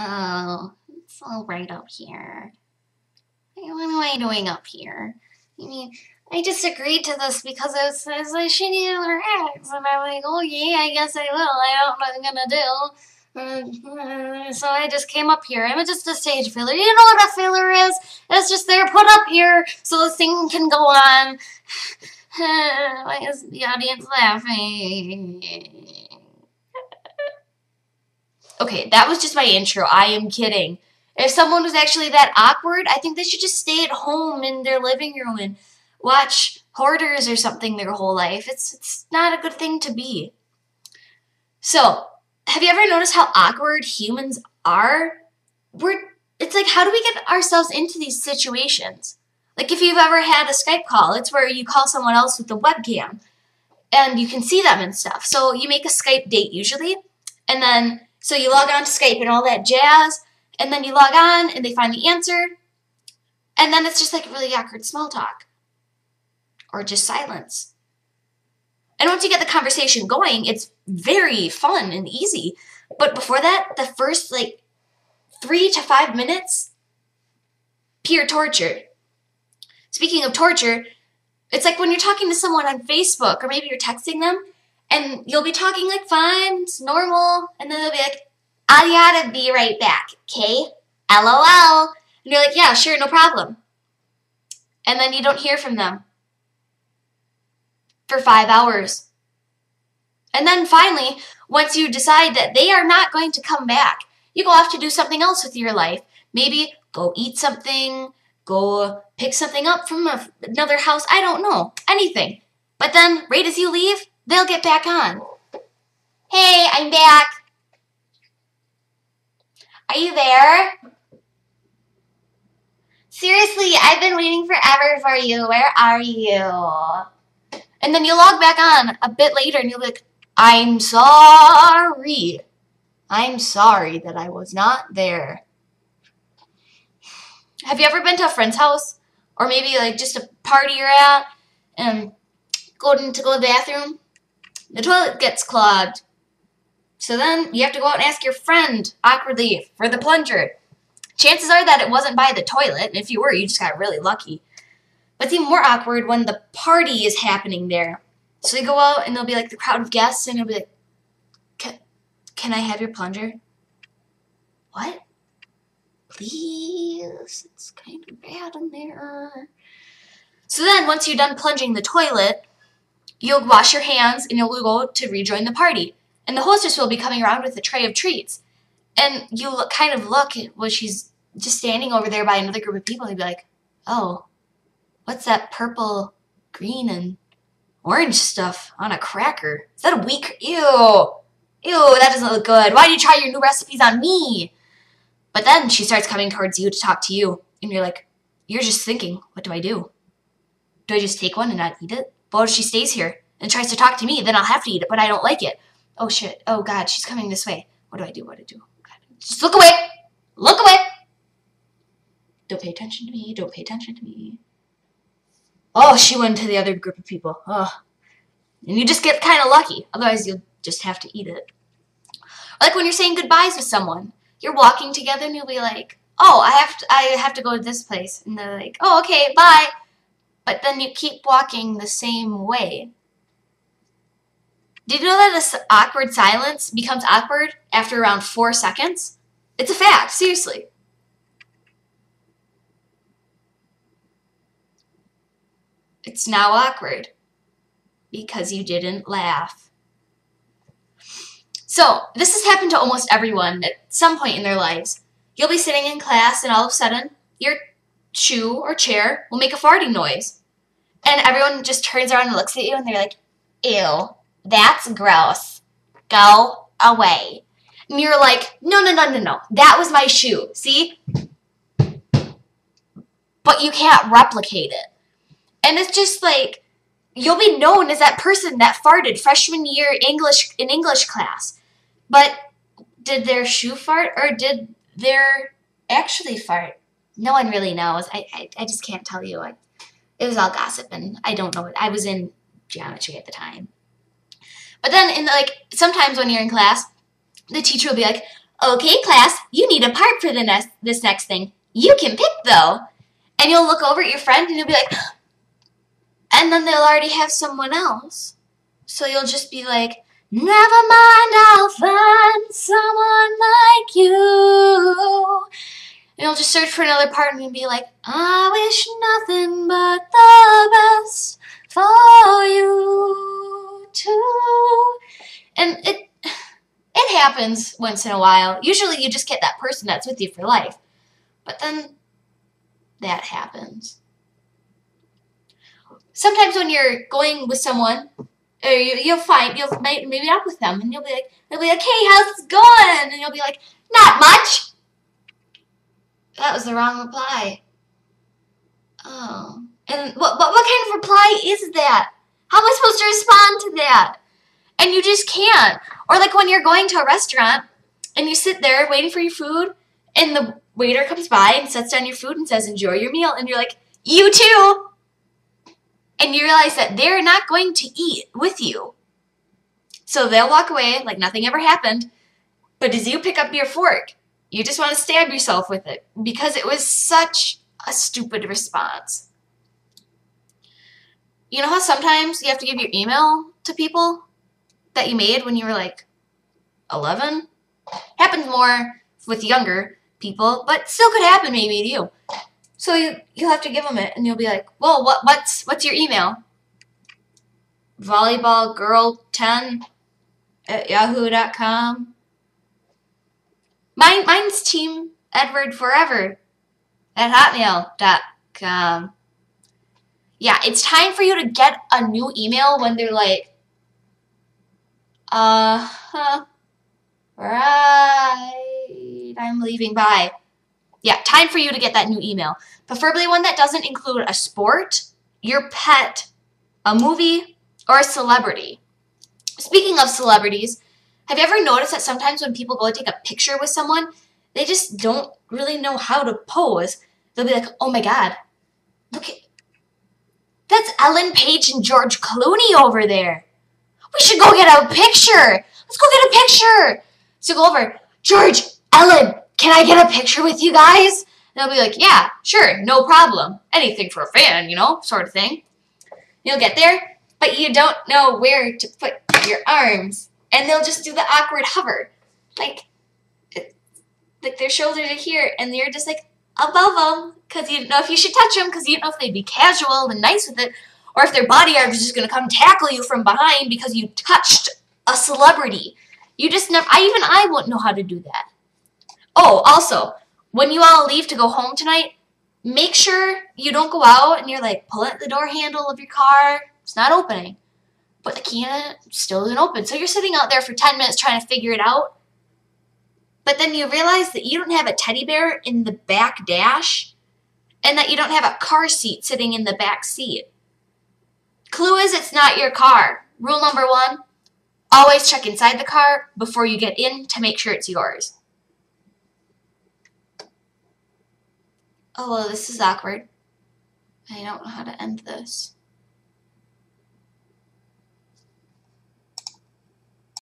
Oh, it's all right up here. What am I doing up here? I mean, I just agreed to this because it says I should relax, and I'm like, okay, I guess I will. I don't know what I'm gonna do. So I just came up here. I'm just a stage filler. You know what a filler is? It's just they're put up here so the thing can go on. Why is the audience laughing? Okay, that was just my intro. I am kidding. If someone was actually that awkward, I think they should just stay at home in their living room and watch Hoarders or something their whole life. It's not a good thing to be. So, have you ever noticed how awkward humans are? It's like, how do we get ourselves into these situations? Like if you've ever had a Skype call, it's where you call someone else with a webcam and you can see them and stuff. So you make a Skype date usually, and then so you log on to Skype and all that jazz, and then you log on and they find the answer, and then it's just like really awkward small talk or just silence. And once you get the conversation going, it's very fun and easy. But before that, the first like 3 to 5 minutes, pure torture. Speaking of torture, it's like when you're talking to someone on Facebook or maybe you're texting them and you'll be talking like fine, it's normal, and then they'll be like, I gotta be right back, okay? LOL. And you're like, yeah, sure, no problem. And then you don't hear from them for 5 hours. And then finally, once you decide that they are not going to come back, you go off to do something else with your life. Maybe go eat something, go pick something up from another house, I don't know, anything. But then, right as you leave, they'll get back on. Hey, I'm back. Are you there? Seriously, I've been waiting forever for you. Where are you? And then you log back on a bit later and you'll be like, I'm sorry. I'm sorry that I was not there. Have you ever been to a friend's house? Or maybe like just a party you're at and go to the bathroom? The toilet gets clogged. So then you have to go out and ask your friend awkwardly for the plunger. Chances are that it wasn't by the toilet. And if you were, you just got really lucky. But it's even more awkward when the party is happening there. So you go out and there'll be like the crowd of guests and you'll be like, can I have your plunger? What? Please, it's kind of bad in there. So then once you're done plunging the toilet, you'll wash your hands and you'll go to rejoin the party. And the hostess will be coming around with a tray of treats. And you kind of look at she's just standing over there by another group of people and you'll be like, oh, what's that purple, green, and orange stuff on a cracker? Is that a weak? Ew. Ew, that doesn't look good. Why did you try your new recipes on me? But then she starts coming towards you to talk to you. And you're like, you're just thinking, what do I do? Do I just take one and not eat it? But what if she stays here and tries to talk to me? Then I'll have to eat it, but I don't like it. Oh, shit. Oh, God, she's coming this way. What do I do? What do I do? God. Just look away. Look away. Don't pay attention to me. Don't pay attention to me. Oh, she went to the other group of people. Oh. And you just get kind of lucky. Otherwise, you'll just have to eat it. Like when you're saying goodbyes with someone. You're walking together and you'll be like, oh, I have to go to this place. And they're like, oh, okay, bye. But then you keep walking the same way. Did you know that this awkward silence becomes awkward after around 4 seconds? It's a fact, seriously. It's now awkward because you didn't laugh. So, this has happened to almost everyone at some point in their lives. You'll be sitting in class and all of a sudden, your shoe or chair will make a farting noise. And everyone just turns around and looks at you and they're like, ew, that's gross. Go away. And you're like, no, no, no, no, no. That was my shoe, see? But you can't replicate it. And it's just like, you'll be known as that person that farted freshman year in English class. But did their shoe fart or did their actually fart? No one really knows. I just can't tell you. It was all gossip and I don't know. I was in geometry at the time. But then sometimes when you're in class, the teacher will be like, Okay, class, you need a part for this next thing. You can pick, though. And you'll look over at your friend and you'll be like, and then they'll already have someone else. So you'll just be like, never mind, I'll find someone like you. And you'll just search for another part and you'll be like, I wish nothing but the best for you too. And it happens once in a while. Usually you just get that person that's with you for life. But then that happens. Sometimes when you're going with someone, or you'll maybe up with them, and they'll be like, hey, how's it going? And you'll be like, not much. That was the wrong reply. Oh. And what kind of reply is that? How am I supposed to respond to that? And you just can't. Or like when you're going to a restaurant, and you sit there waiting for your food, and the waiter comes by and sets down your food and says, enjoy your meal. And you're like, you too. And you realize that they're not going to eat with you. So they'll walk away like nothing ever happened. But as you pick up your fork, you just want to stab yourself with it because it was such a stupid response. You know how sometimes you have to give your email to people that you made when you were like 11? Happens more with younger people, but still could happen maybe to you. So you'll have to give them it, and you'll be like, well, what's your email? volleyballgirl10@yahoo.com. Mine's Team Edward Forever @hotmail.com. Yeah, it's time for you to get a new email when they're like, right, I'm leaving, bye. Yeah, time for you to get that new email. Preferably one that doesn't include a sport, your pet, a movie, or a celebrity. Speaking of celebrities, have you ever noticed that sometimes when people go to take a picture with someone, they just don't really know how to pose? They'll be like, oh my god, look at, that's Ellen Page and George Clooney over there. We should go get a picture. Let's go get a picture. So go over, George, Ellen, can I get a picture with you guys? And they'll be like, yeah, sure, no problem. Anything for a fan, you know, sort of thing. You'll get there, but you don't know where to put your arms. And they'll just do the awkward hover. Like their shoulders are here, and they're just like above them, because you don't know if you should touch them, because you don't know if they'd be casual and nice with it, or if their body art is just going to come tackle you from behind because you touched a celebrity. You just never, I wouldn't know how to do that. Oh, also, when you all leave to go home tonight, make sure you don't go out and you're like pulling at the door handle of your car. It's not opening. But the key in it still isn't open. So you're sitting out there for 10 minutes trying to figure it out. But then you realize that you don't have a teddy bear in the back dash and that you don't have a car seat sitting in the back seat. Clue is it's not your car. Rule number 1, always check inside the car before you get in to make sure it's yours. Oh, well, this is awkward. I don't know how to end this.